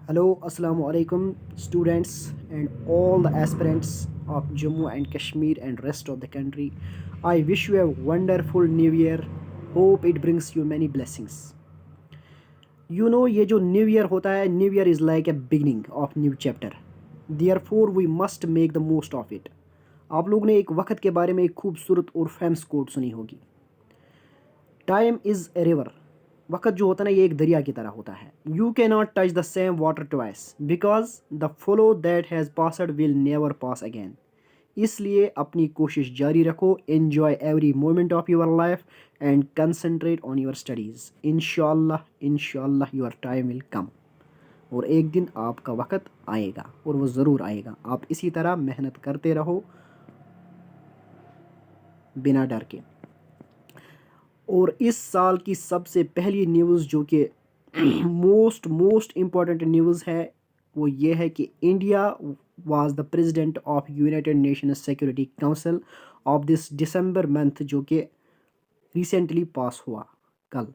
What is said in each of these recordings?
Hello, Assalamu alaikum, students and all the aspirants of Jammu and Kashmir and rest of the country. I wish you a wonderful new year. Hope it brings you many blessings. ये जो new year होता है, new year is like a beginning of new chapter. Therefore we must make the most of it. आप लोग ने एक वक्त के बारे में एक खूबसूरत और फेमस कोट सुनी होगी. Time is a river. वक्त जो होता है ना, ये एक दरिया की तरह होता है. You can not touch the same water twice because the flow that has passed will never pass again. इसलिए अपनी कोशिश जारी रखो. Enjoy every moment of your life and concentrate on your studies. इंशाल्लाह योर टाइम विल कम. और एक दिन आपका वक्त आएगा और वो ज़रूर आएगा. आप इसी तरह मेहनत करते रहो बिना डर के. और इस साल की सबसे पहली न्यूज़ जो कि मोस्ट इम्पॉर्टेंट न्यूज़ है वो ये है कि India was the president of United Nations Security council of this December month, जो कि रिसेंटली पास हुआ. कल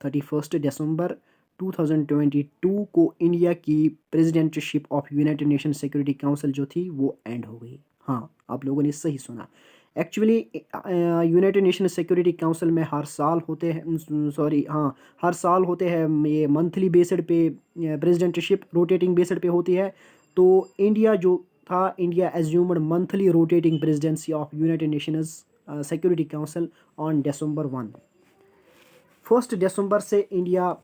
31 दिसंबर 2022 को इंडिया की presidentship of United Nations Security council जो थी वो एंड हो गई. हाँ, आप लोगों ने सही सुना. Actually United Nation Security Council में हर साल होते हैं, हर साल होते हैं. ये मंथली बेस्ड पे प्रेसिडेंटशिप रोटेटिंग बेस्ड पे होती है. तो इंडिया जो था, India assumed monthly rotating presidency of United Nations Security Council on December 1. 1 दिसंबर से India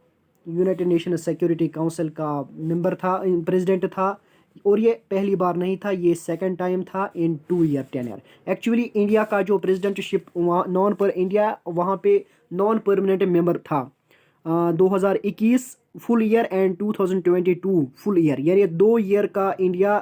United Nation Security Council का मेंबर था, प्रेसिडेंट था. और ये पहली बार नहीं था, ये सेकंड टाइम था इन 2 ईयर टेन्योर. एक्चुअली इंडिया का जो प्रेसिडेंटशिप इंडिया वहाँ पे नॉन परमानेंट मेंबर था. 2021 full year and 2022 full year, यानी 2 ईयर का India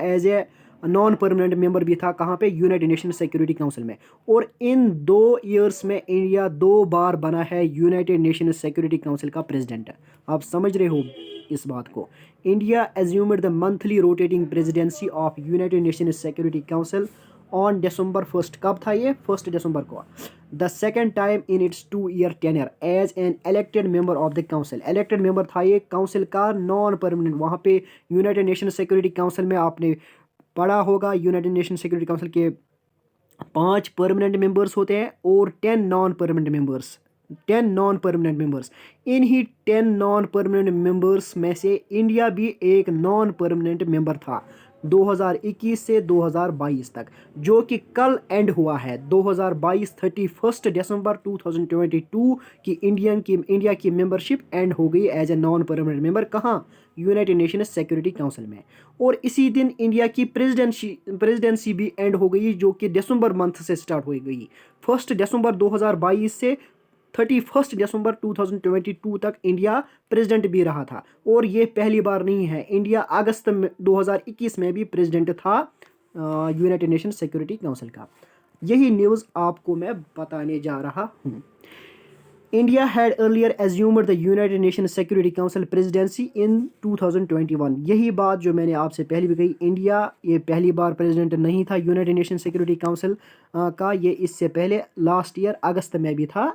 as a non permanent member भी था. कहाँ पे? यूनाइटेड नेशन सिक्योरिटी काउंसिल में. और इन 2 ईयर्स में इंडिया 2 बार बना है यूनाइटेड नेशन सिक्योरिटी काउंसिल का प्रेसिडेंट. आप समझ रहे हो इस बात को. India assumed the monthly rotating presidency of United Nation Security Council on December 1. कब था ये? 1 दिसंबर को. The second time in its 2 year tenure as an elected member of the council. Elected member था ये काउंसिल का, नॉन परमानेंट. वहाँ पे यूनाइटेड नेशन सिक्योरिटी काउंसिल में आपने पढ़ा होगा, यूनाइटेड नेशन सिक्योरिटी काउंसिल के 5 परमानेंट मेंबर्स होते हैं और 10 non permanent members. 10 non permanent members. इन ही 10 नॉन परमानेंट मेंबर्स में से इंडिया भी एक नॉन परमानेंट मेंबर था 2021 से 2022 तक, जो कि कल एंड हुआ है. 2022 31 दिसंबर 2022 की इंडिया की मेंबरशिप एंड हो गई as a non permanent member. कहाँ? यूनाइटेड नेशंस सिक्योरिटी काउंसिल में. और इसी दिन इंडिया की प्रेसिडेंसी भी एंड हो गई, जो कि दिसंबर मंथ से स्टार्ट हो गई. 1 दिसंबर 2022 से 31 दिसंबर 2022 तक इंडिया प्रेसिडेंट भी रहा था. और ये पहली बार नहीं है, इंडिया अगस्त 2021 में भी प्रेसिडेंट था यूनाइटेड नेशन सिक्योरिटी काउंसिल का. यही न्यूज़ आपको मैं बताने जा रहा हूँ. India had earlier assumed the United Nation Security Council presidency in 2021. यही बात जो मैंने आपसे पहले भी कही, इंडिया ये पहली बार प्रेसिडेंट नहीं था यूनाइटेड नेशन सिक्योरिटी काउंसिल का. ये इससे पहले लास्ट ईयर अगस्त में भी था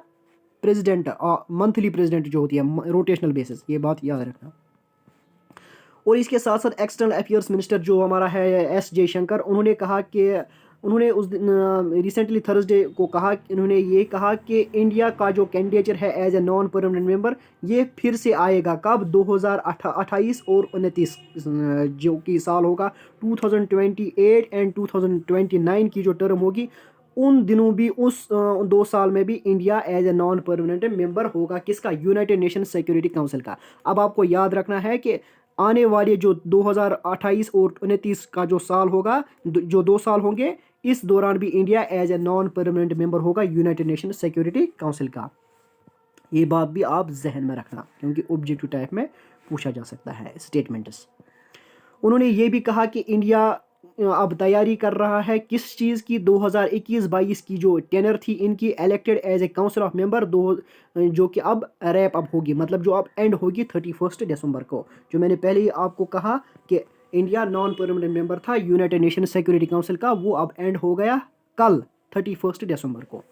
प्रेसिडेंट. मंथली प्रेसिडेंट जो होती है रोटेशनल बेसिस, ये बात याद रखना. और इसके साथ साथ एक्सटर्नल अफेयर्स मिनिस्टर जो हमारा है एस जयशंकर, उन्होंने कहा कि उन्होंने उस दिन रिसेंटली थर्सडे को कहा, उन्होंने ये कहा कि इंडिया का जो कैंडिडेचर है as a non permanent member ये फिर से आएगा. कब? 2028 और 29 जो कि साल होगा 2028 एंड 2029 की जो टर्म होगी, उन दिनों भी उस 2 साल में भी India as a non permanent member होगा. किसका? यूनाइटेड नेशन सिक्योरिटी काउंसिल का. अब आपको याद रखना है कि आने वाले जो 2028 और 29 का जो साल होगा, जो 2 साल होंगे, इस दौरान भी India as a non permanent member होगा यूनाइटेड नेशन सिक्योरिटी काउंसिल का. ये बात भी आप जहन में रखना, क्योंकि ऑब्जेक्टिव टाइप में पूछा जा सकता है स्टेटमेंट्स. उन्होंने ये भी कहा कि इंडिया अब तैयारी कर रहा है किस चीज़ की? 2021-22 की जो टेनर थी इनकी, elected as a council of member, जो कि अब रैप अप होगी, मतलब जो अब एंड होगी 31 दिसंबर को. जो मैंने पहले ही आपको कहा कि इंडिया नॉन परमानेंट मेंबर था यूनाइटेड नेशन सिक्योरिटी काउंसिल का, वो अब एंड हो गया कल 31 दिसंबर को.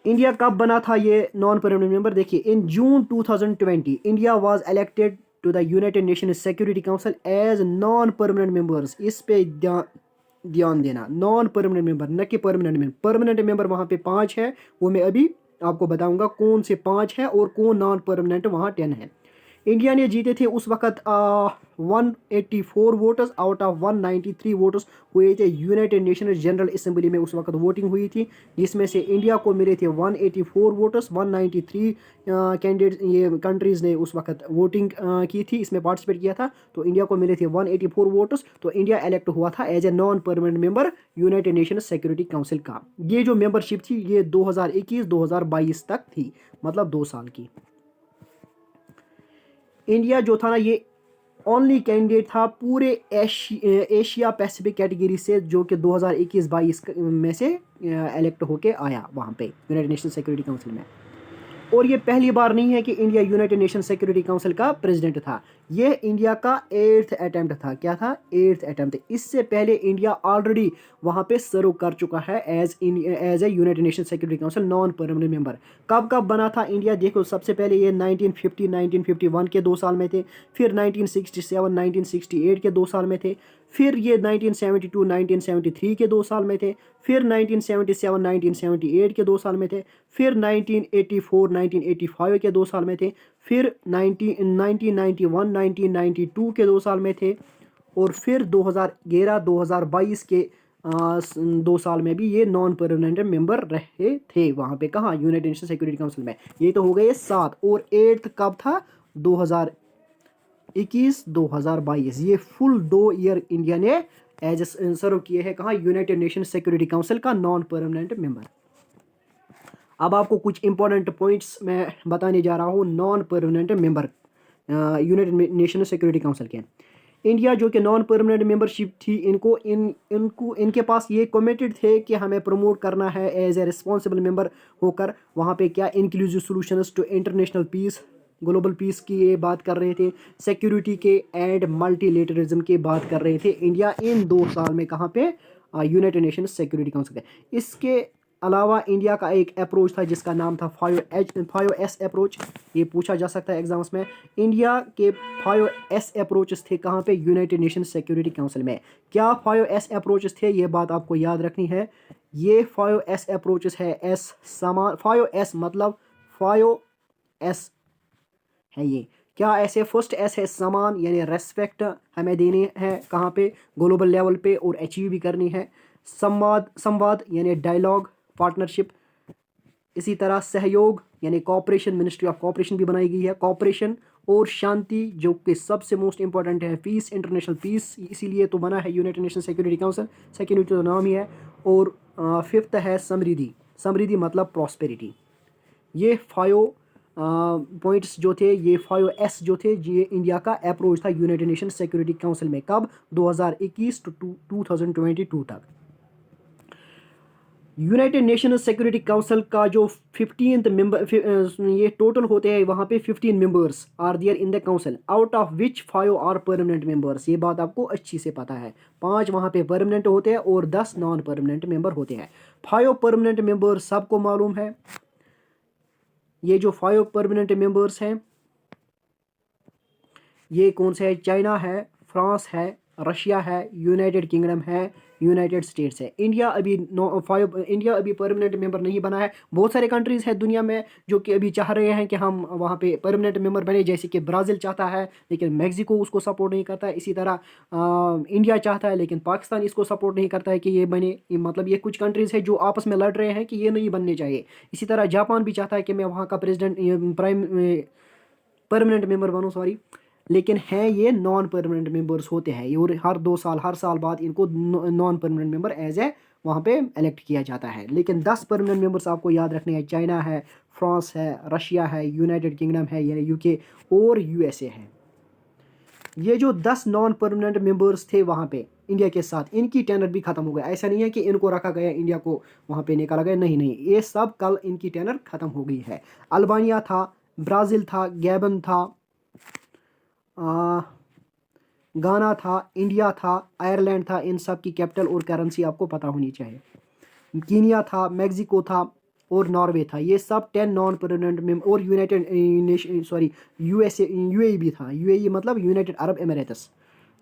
इंडिया कब बना था ये नॉन परमानेंट मेंबर? देखिए, in June 2020 India was elected to the United Nations Security Council as non permanent members. इस पे ध्यान देना, नॉन परमानेंट मेंबर न कि परमानेंट मेंबर। परमानेंट मेंबर वहाँ पे 5 है, वो मैं अभी आपको बताऊंगा कौन से 5 है और कौन नॉन परमानेंट वहाँ 10 है। इंडिया ने जीते थे उस वक्त 184 वोटर्स आउट ऑफ 193 वोटर्स हुए थे। यूनाइटेड नेशंस जनरल असेंबली में उस वक्त वोटिंग हुई थी, जिसमें से इंडिया को मिले थे 184 वोटर्स। 193 कैंडिडेट ये कंट्रीज़ ने उस वक्त वोटिंग की थी, इसमें पार्टिसिपेट किया था, तो इंडिया को मिले थे 184 वोटर्स। तो इंडिया इलेक्ट हुआ था as a non permanent member United Nations Security Council का। ये जो मेंबरशिप थी ये 2021-2022 तक थी, मतलब 2 साल की। इंडिया जो था ना, ये ओनली कैंडिडेट था पूरे एशिया पैसिफिक कैटेगरी से जो कि 2021-22 में से इलेक्ट होके आया वहाँ पे यूनाइटेड नेशन सिक्योरिटी काउंसिल में। और ये पहली बार नहीं है कि India United Nation Security Council का प्रेसिडेंट था। ये इंडिया का 8th अटेम्प्ट था। क्या था? 8th attempt. इससे पहले इंडिया ऑलरेडी वहाँ पे सर्व कर चुका है as a United Nation Security Council non permanent member. कब कब बना था इंडिया? देखो, सबसे पहले ये 1950 1951 के 2 साल में थे, फिर 1967 1968 के 2 साल में थे, फिर ये 1972 1973 के 2 साल में थे, फिर 1977 1978 के 2 साल में थे, फिर 1984 1985 के 2 साल में थे, फिर 1991 1992 के 2 साल में थे, और फिर 2011 2022 के 2 साल में भी ये नॉन परमानेंट मेंबर रहे थे वहाँ पे। कहाँ? यूनाइटेड नेशन सिक्योरिटी काउंसिल में। ये तो हो गए 7। और 8th कब था? 2021 2022। ये फुल 2 ईयर इंडिया ने एज सर्व किए हैं। कहाँ? यूनाइटेड नेशन सिक्योरिटी काउंसिल का नॉन परमानेंट मेंबर। अब आपको कुछ इंपॉर्टेंट पॉइंट्स मैं बताने जा रहा हूँ non permanent member United Nation Security council के। इंडिया जो कि नॉन परमानेंट मेंबरशिप थी, इनके पास ये कमिटेड थे कि हमें प्रमोट करना है एज ए रिस्पॉन्सिबल मेंबर होकर। वहाँ पे क्या? Inclusive solutions to international peace, global peace की ये बात कर रहे थे, सिक्योरिटी के एंड मल्टीलेटरिज्म की बात कर रहे थे इंडिया इन 2 साल में। कहाँ पे? यूनाइटेड नेशन सिक्योरिटी काउंसिल के। इसके अलावा इंडिया का एक अप्रोच था जिसका नाम था 5S अप्रोच। ये पूछा जा सकता है एग्जाम्स में। इंडिया के 5S अप्रोचेस थे कहाँ पे? यूनाइटेड नेशन सिक्योरिटी काउंसिल में। क्या 5S अप्रोचेस थे? ये बात आपको याद रखनी है। ये 5S अप्रोचेस है। एस समान, 5S मतलब 5S है ये। क्या ऐसे? फर्स्ट एस है समान, यानी रेस्पेक्ट हमें देनी है कहाँ पे? ग्लोबल लेवल पे, और अचीव भी करनी है। संवाद यानी डायलॉग, पार्टनरशिप। इसी तरह सहयोग यानी कॉपरेशन, मिनिस्ट्री ऑफ कॉपरेशन भी बनाई गई है। कॉपरेशन और शांति जो कि सबसे मोस्ट इंपॉर्टेंट है। पीस, इंटरनेशनल पीस, इसीलिए तो बना है United Nation Security council. Security तो नाम ही है। और 5th है समृद्धि। समृद्धि मतलब प्रॉस्पेरिटी। ये 5 पॉइंट्स जो थे, ये 5S जो थे, ये इंडिया का अप्रोच था यूनाइटेड नेशन सिक्योरिटी काउंसिल में। कब? 2021 to 2022 तक। यूनाइटेड नेशन सिक्योरिटी काउंसिल का जो 15th मेंबर, ये टोटल होते हैं वहाँ पे 15 members are there in the council, out of which 5 are permanent members. ये बात आपको अच्छी से पता है। 5 वहाँ पे परमानेंट होते हैं और 10 नॉन परमानेंट मेंबर होते हैं। 5 परमानेंट मेंबर सबको मालूम है। ये जो 5 परमानेंट मेंबर्स हैं ये कौन से है? चाइना है, फ्रांस है, रशिया है, यूनाइटेड किंगडम है, यूनाइटेड स्टेट्स है। इंडिया अभी परमानेंट मेंबर नहीं बना है। बहुत सारे कंट्रीज़ हैं दुनिया में जो कि अभी चाह रहे हैं कि हम वहाँ पे परमानेंट मेंबर बने, जैसे कि ब्राज़ील चाहता है लेकिन मेक्सिको उसको सपोर्ट नहीं करता है। इसी तरह इंडिया चाहता है लेकिन पाकिस्तान इसको सपोर्ट नहीं करता है कि ये बने। मतलब ये कुछ कंट्रीज़ है जो आपस में लड़ रहे हैं कि ये नहीं बनने चाहिए। इसी तरह जापान भी चाहता है कि मैं वहाँ का प्रेसिडेंट परमानेंट मेंबर बनूँ, सॉरी। लेकिन हैं ये नॉन परमानेंट मेंबर्स होते हैं, और हर साल बाद इनको non permanent member as a वहाँ पे इलेक्ट किया जाता है। लेकिन 10 परमानेंट मेंबर्स आपको याद रखने हैं। चाइना है, फ्रांस है, रशिया है, यूनाइटेड किंगडम है यानी यूके, और यूएसए है। ये जो 10 नॉन परमानेंट मेंबर्स थे वहाँ पे इंडिया के साथ, इनकी टेनर भी ख़त्म हो गया। ऐसा नहीं है कि इनको रखा गया, इंडिया को वहाँ पे निकाला गया, नहीं नहीं, ये सब कल इनकी टेनर ख़त्म हो गई है। अल्बानिया था, ब्राज़ील था, गैबन था, गाना था, इंडिया था, आयरलैंड था। इन सब की कैपिटल और करेंसी आपको पता होनी चाहिए। कीनिया था, मेक्सिको था, और नॉर्वे था। ये सब 10 नॉन परमानेंट मेंबर, और United nation sorry USA UAE भी था। यूएई मतलब यूनाइटेड अरब एमिरेट्स,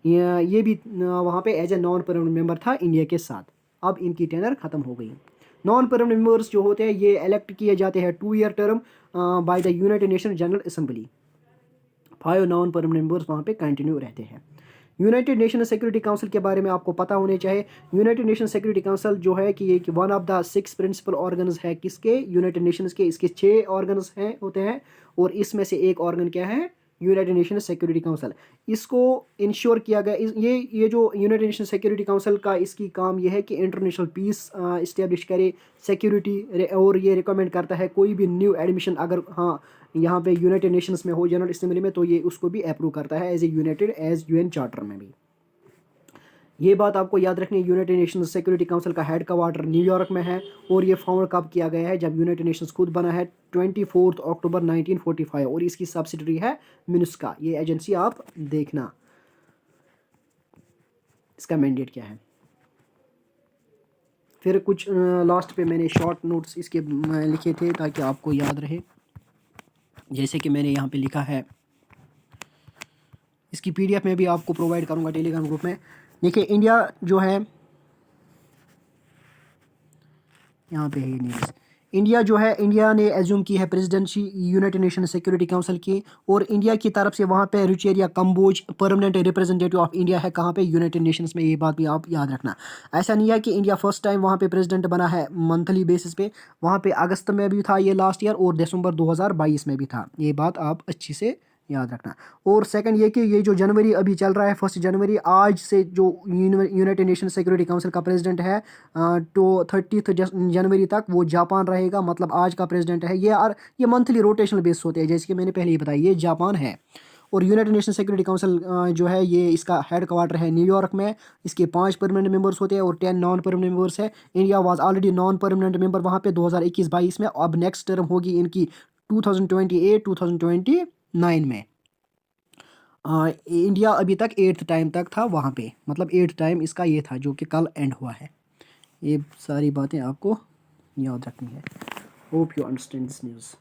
ये भी वहाँ पे as a non permanent member था इंडिया के साथ। अब इनकी टेनर ख़त्म हो गई। नॉन परमानेंट मेंबर्स जो होते हैं ये इलेक्ट किए जाते हैं 2 year term by the United nation general assembly. 5 non permanent members वहाँ पे कंटिन्यू रहते हैं। यूनाइटेड नेशन सिक्योरिटी काउंसिल के बारे में आपको पता होने चाहिए। यूनाइटेड नेशन सिक्योरिटी काउंसिल जो है कि ये one of the 6 principal organs है किसके, यूनाइटेड नेशंस के। इसके 6 ऑर्गन्स हैं होते हैं, और इसमें से एक ऑर्गन क्या है, यूनाइटेड नेशन सिक्योरिटी काउंसिल। इसको इंश्योर किया गया ये जो यूनाइटेड नेशन सिक्योरिटी काउंसिल का इसकी काम ये है कि इंटरनेशनल पीस इस्टेब्लिश करे, सिक्योरिटी, और ये रिकमेंड करता है कोई भी न्यू एडमिशन अगर हाँ यहाँ पे यूनाइटेड नेशंस में हो जनरल असेंबली में, तो ये उसको भी अप्रूव करता है as a United as UN charter में भी। ये बात आपको याद रखनी है। यूनाइटेड नेशंस सिक्योरिटी काउंसिल का हेड क्वार्टर न्यूयॉर्क में है, और ये फाउंड कब किया गया है, जब यूनाइटेड नेशंस खुद बना है 24 अक्टूबर 1945, और इसकी सब्सिडरी है मिनुस्का। ये एजेंसी आप देखना, इसका मैंडेट क्या है। फिर कुछ लास्ट पे मैंने शॉर्ट नोट्स इसके लिखे थे ताकि आपको याद रहे। जैसे कि मैंने यहाँ पे लिखा है, इसकी पीडीएफ में भी आपको प्रोवाइड करूँगा टेलीग्राम ग्रुप में। देखिए इंडिया जो है, यहाँ पे है न्यूज़, इंडिया जो है, इंडिया ने एज्यूम की है presidency United Nation Security Council की, और इंडिया की तरफ से वहाँ पे Ruchira Kamboj permanent representative of India है। कहाँ पे, यूनाइटेड नेशंस में। ये बात भी आप याद रखना। ऐसा नहीं है कि इंडिया फर्स्ट टाइम वहाँ पे प्रेसिडेंट बना है मंथली बेसिस पे। वहाँ पे अगस्त में भी था ये लास्ट ईयर, और दिसंबर 2022 में भी था। ये बात आप अच्छी से याद रखना। और सेकंड ये कि ये जो जनवरी अभी चल रहा है 1 जनवरी, आज से जो यूनाइटेड नेशन सिक्योरिटी काउंसिल का प्रेसिडेंट है तो 30 जनवरी तक वो जापान रहेगा। मतलब आज का प्रेसिडेंट है ये, और ये मंथली रोटेशनल बेस होते हैं, जैसे कि मैंने पहले ही बताया, ये जापान है। और यूनाइटेड नेशन सिक्योरिटी काउंसिल जो है ये इसका हेड क्वार्टर है न्यूयॉर्क में। इसके 5 परमानेंट मेंबर्स होते हैं और 10 नॉन परमानेंट मेंबर्स है। India was already non permanent member वहाँ पे 2021-22 में। अब नेक्स्ट टर्म होगी इनकी 2028-2029 में। इंडिया अभी तक 8th टाइम तक था वहाँ पे, मतलब 8th टाइम इसका ये था जो कि कल एंड हुआ है। ये सारी बातें आपको याद रखनी है। Hope you understand this news.